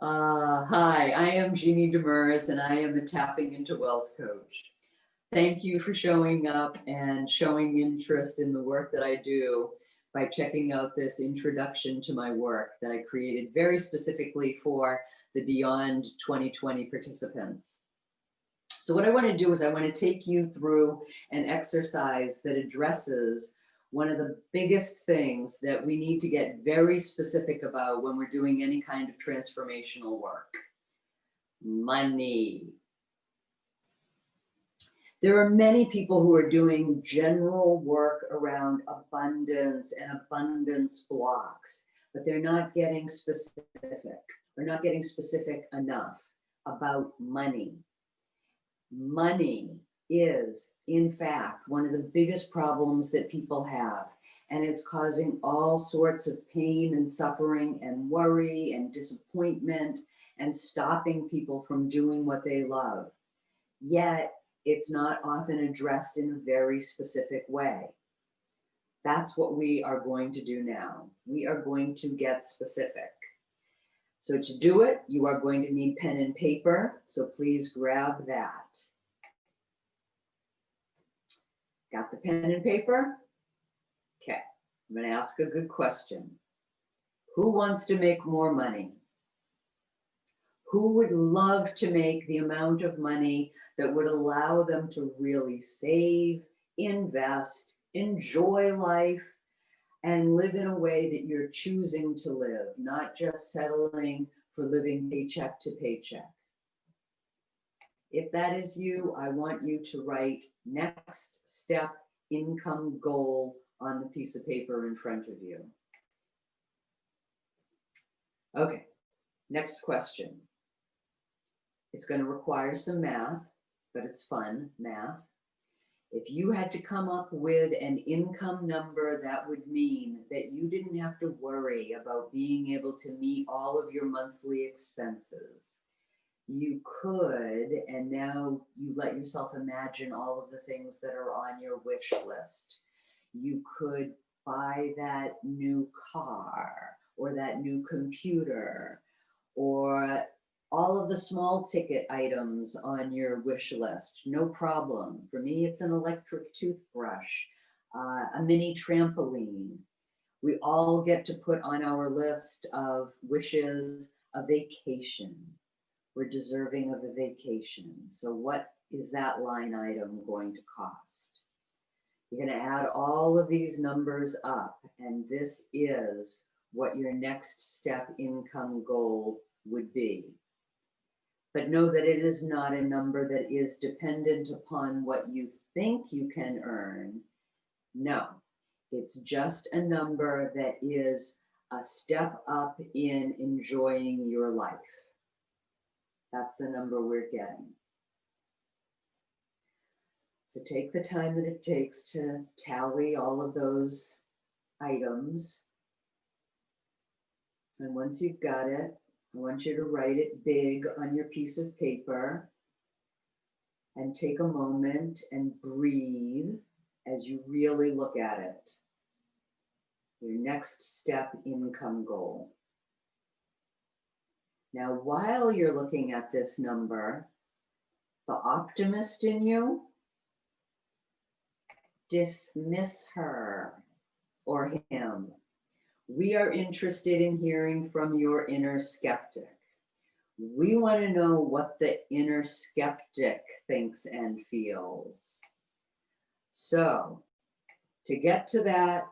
Hi, I am Jeannie Demers, and I am a Tapping into Wealth coach. Thank you for showing up and showing interest in the work that I do by checking out this introduction to my work that I created very specifically for the Beyond 2020 participants. So what I want to do is I want to take you through an exercise that addresses one of the biggest things that we need to get very specific about when we're doing any kind of transformational work: money. There are many people who are doing general work around abundance and abundance blocks, but they're not getting specific. They're not getting specific enough about money. Money is, in fact, one of the biggest problems that people have, and it's causing all sorts of pain and suffering and worry and disappointment and stopping people from doing what they love. Yet, it's not often addressed in a very specific way. That's what we are going to do now. We are going to get specific. So to do it, you are going to need pen and paper, so please grab that. Got the pen and paper? Okay, I'm going to ask a good question. Who wants to make more money? Who would love to make the amount of money that would allow them to really save, invest, enjoy life, and live in a way that you're choosing to live, not just settling for living paycheck to paycheck? If that is you, I want you to write next step income goal on the piece of paper in front of you. Okay, next question. It's going to require some math, but it's fun math. If you had to come up with an income number, that would mean that you didn't have to worry about being able to meet all of your monthly expenses. You could, and now you let yourself imagine all of the things that are on your wish list. You could buy that new car or that new computer or all of the small ticket items on your wish list. No problem. For me, it's an electric toothbrush, a mini trampoline. We all get to put on our list of wishes a vacation. We're deserving of a vacation. So what is that line item going to cost? You're going to add all of these numbers up, and this is what your next step income goal would be. But know that it is not a number that is dependent upon what you think you can earn. No, it's just a number that is a step up in enjoying your life. That's the number we're getting. So take the time that it takes to tally all of those items. And once you've got it, I want you to write it big on your piece of paper and take a moment and breathe as you really look at it. Your next step income goal. Now, while you're looking at this number, the optimist in you, dismiss her or him. We are interested in hearing from your inner skeptic. We want to know what the inner skeptic thinks and feels. So, to get to that,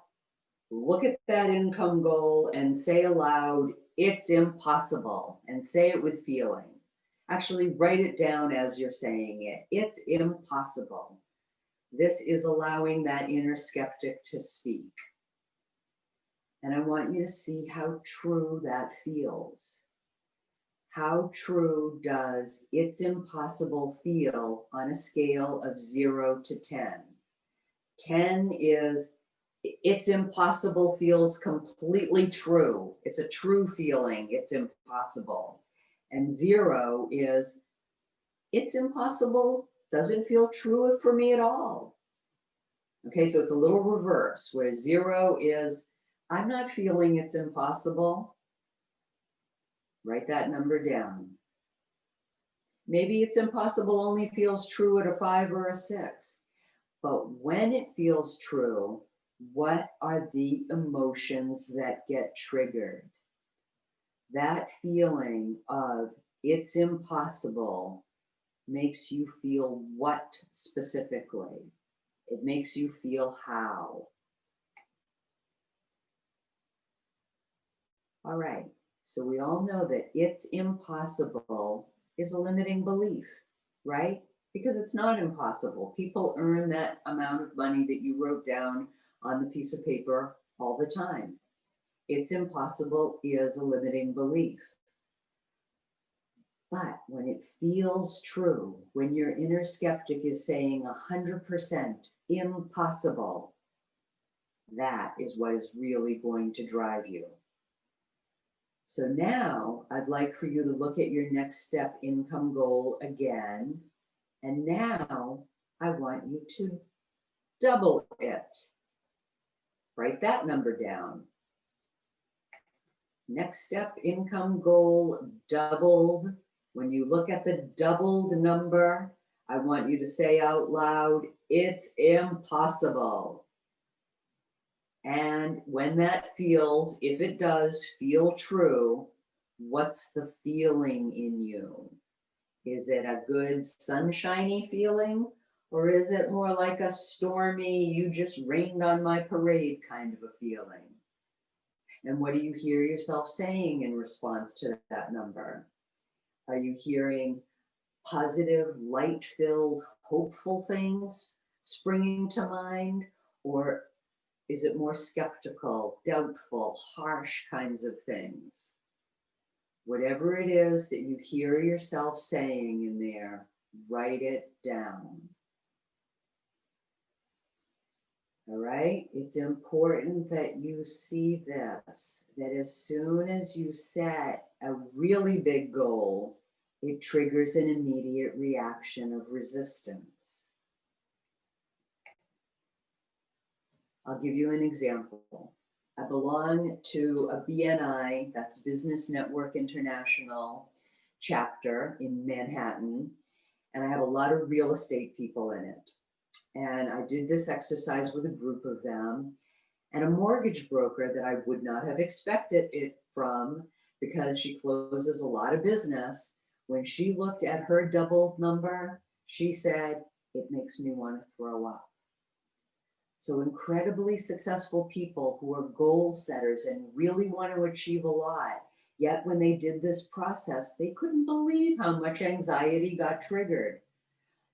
look at that income goal and say aloud, "It's impossible," and say it with feeling. Actually, write it down as you're saying it. It's impossible. This is allowing that inner skeptic to speak. And I want you to see how true that feels. How true does "it's impossible" feel on a scale of 0 to 10? 10 is "it's impossible" feels completely true. It's a true feeling, it's impossible. And 0 is "it's impossible" doesn't feel true for me at all. Okay, so it's a little reverse, where 0 is "I'm not feeling it's impossible." Write that number down. Maybe it's impossible only feels true at a 5 or a 6. But when it feels true, what are the emotions that get triggered? That feeling of it's impossible makes you feel what specifically? It makes you feel how? All right, so we all know that it's impossible is a limiting belief, right? Because it's not impossible. People earn that amount of money that you wrote down on the piece of paper all the time. It's impossible is a limiting belief. But when it feels true, when your inner skeptic is saying 100% impossible, that is what is really going to drive you. So now I'd like for you to look at your next step income goal again. And now I want you to double it. Write that number down. Next step income goal doubled. When you look at the doubled number, I want you to say out loud, it's impossible. And when that feels, if it does feel true, what's the feeling in you? Is it a good sunshiny feeling? Or is it more like a stormy, you just rained on my parade kind of a feeling? And what do you hear yourself saying in response to that number? Are you hearing positive, light-filled, hopeful things springing to mind? Or is it more skeptical, doubtful, harsh kinds of things? Whatever it is that you hear yourself saying in there, write it down. All right? It's important that you see this, that as soon as you set a really big goal, it triggers an immediate reaction of resistance. I'll give you an example. I belong to a BNI, that's Business Network International chapter in Manhattan, and I have a lot of real estate people in it. And I did this exercise with a group of them, and a mortgage broker that I would not have expected it from, because she closes a lot of business. When she looked at her double number, she said, it makes me want to throw up. So incredibly successful people who are goal setters and really want to achieve a lot, yet when they did this process, they couldn't believe how much anxiety got triggered.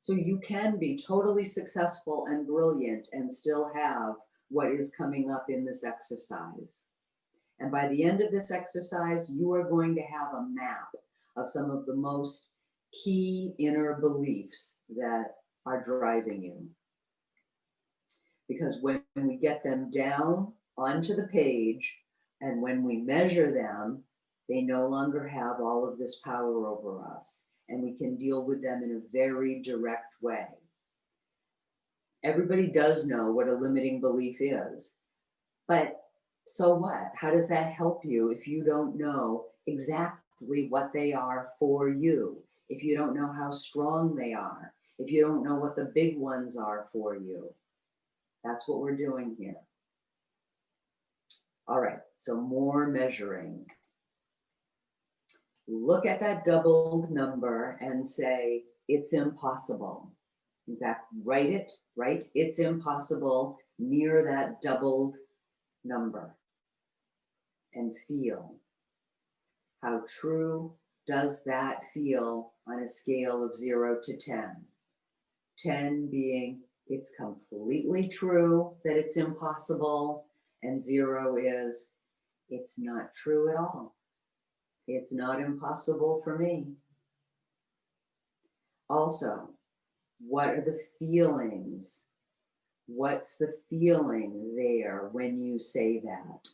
So you can be totally successful and brilliant and still have what is coming up in this exercise. And by the end of this exercise, you are going to have a map of some of the most key inner beliefs that are driving you. Because when we get them down onto the page and when we measure them, they no longer have all of this power over us, and we can deal with them in a very direct way. Everybody does know what a limiting belief is, but so what? How does that help you if you don't know exactly what they are for you? If you don't know how strong they are? If you don't know what the big ones are for you? That's what we're doing here. All right, so more measuring. Look at that doubled number and say, it's impossible. In fact, write it's impossible near that doubled number. And feel. How true does that feel on a scale of 0 to 10? 10 being it's completely true that it's impossible, and 0 is it's not true at all. It's not impossible for me. Also, what are the feelings? What's the feeling there when you say that?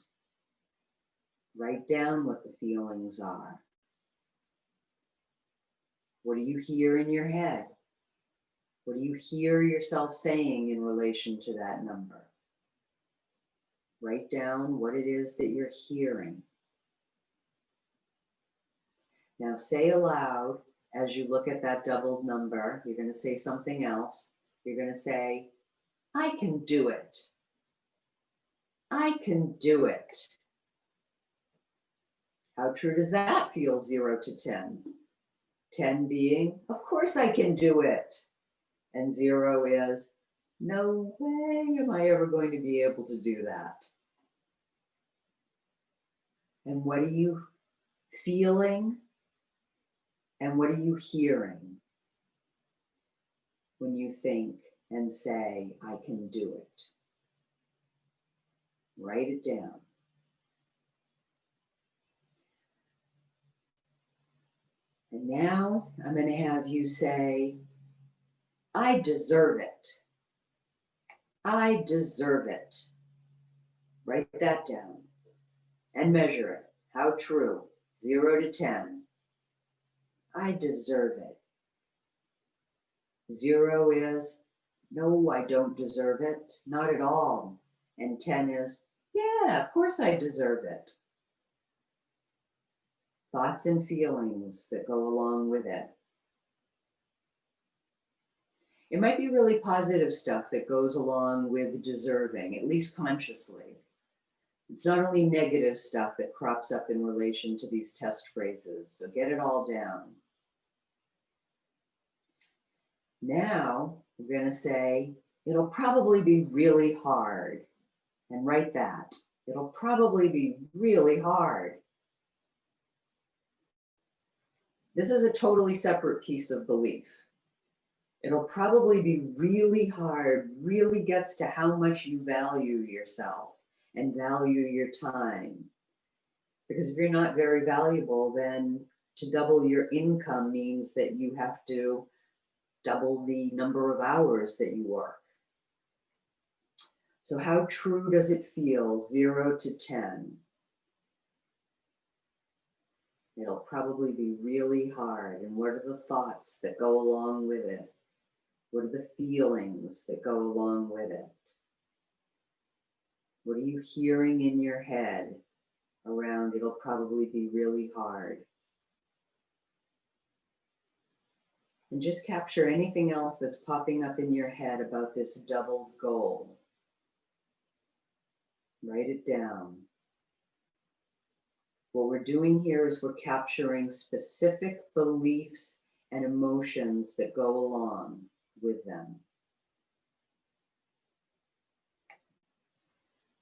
Write down what the feelings are. What do you hear in your head? What do you hear yourself saying in relation to that number? Write down what it is that you're hearing. Now say aloud, as you look at that doubled number, you're going to say something else. You're going to say, I can do it. I can do it. How true does that feel, 0 to 10? 10 being, of course I can do it. And 0 is, no way am I ever going to be able to do that. And what are you feeling? And what are you hearing when you think and say, I can do it? Write it down. And now I'm going to have you say, I deserve it. I deserve it. Write that down and measure it. How true? 0 to 10. I deserve it. 0 is, no, I don't deserve it. Not at all. And 10 is, yeah, of course I deserve it. Thoughts and feelings that go along with it. It might be really positive stuff that goes along with deserving, at least consciously. It's not only negative stuff that crops up in relation to these test phrases, so get it all down. Now, we're going to say, it'll probably be really hard. And write that. It'll probably be really hard. This is a totally separate piece of belief. It'll probably be really hard, really gets to how much you value yourself and value your time. Because if you're not very valuable, then to double your income means that you have to double the number of hours that you work. So how true does it feel, 0 to 10? It'll probably be really hard. And what are the thoughts that go along with it? What are the feelings that go along with it? What are you hearing in your head around it'll probably be really hard? And just capture anything else that's popping up in your head about this doubled goal. Write it down. What we're doing here is we're capturing specific beliefs and emotions that go along with them.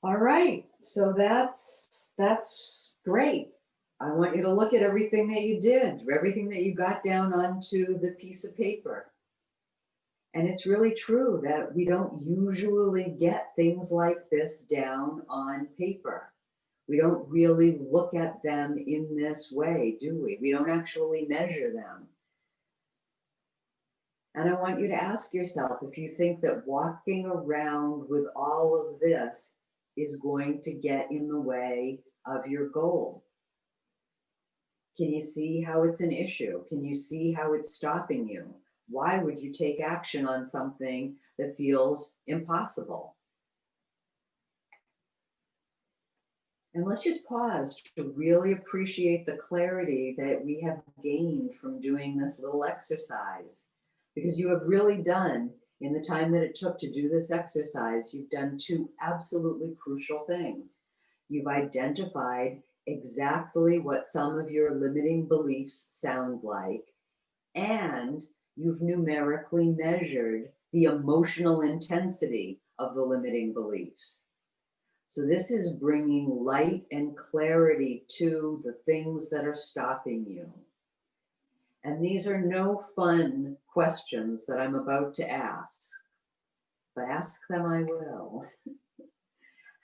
All right, so that's great. I want you to look at everything that you did, everything that you got down onto the piece of paper. And it's really true that we don't usually get things like this down on paper. We don't really look at them in this way, do we? We don't actually measure them. And I want you to ask yourself if you think that walking around with all of this is going to get in the way of your goal. Can you see how it's an issue? Can you see how it's stopping you? Why would you take action on something that feels impossible? And let's just pause to really appreciate the clarity that we have gained from doing this little exercise. Because you have really done, in the time that it took to do this exercise, you've done two absolutely crucial things. You've identified exactly what some of your limiting beliefs sound like, and you've numerically measured the emotional intensity of the limiting beliefs. So this is bringing light and clarity to the things that are stopping you. And these are no fun questions that I'm about to ask, but ask them I will.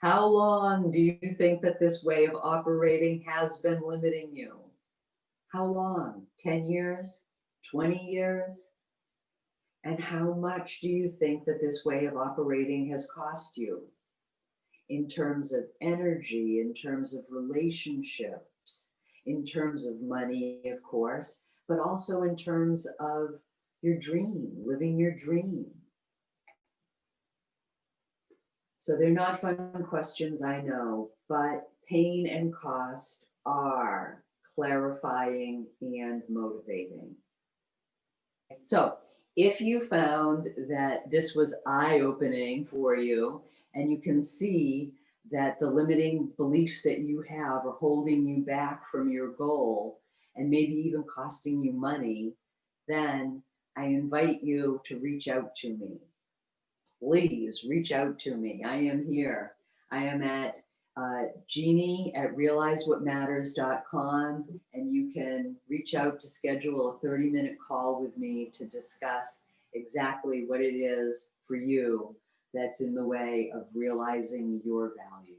How long do you think that this way of operating has been limiting you? How long? 10 years? 20 years? And how much do you think that this way of operating has cost you? In terms of energy, in terms of relationships, in terms of money, of course, but also in terms of your dream, living your dream. So they're not fun questions, I know, but pain and cost are clarifying, and motivating. So if you found that this was eye-opening for you, and you can see that the limiting beliefs that you have are holding you back from your goal and maybe even costing you money, then I invite you to reach out to me. Please reach out to me. I am here. I am at Jeannie@realizewhatmatters.com, and you can reach out to schedule a 30-minute call with me to discuss exactly what it is for you that's in the way of realizing your value.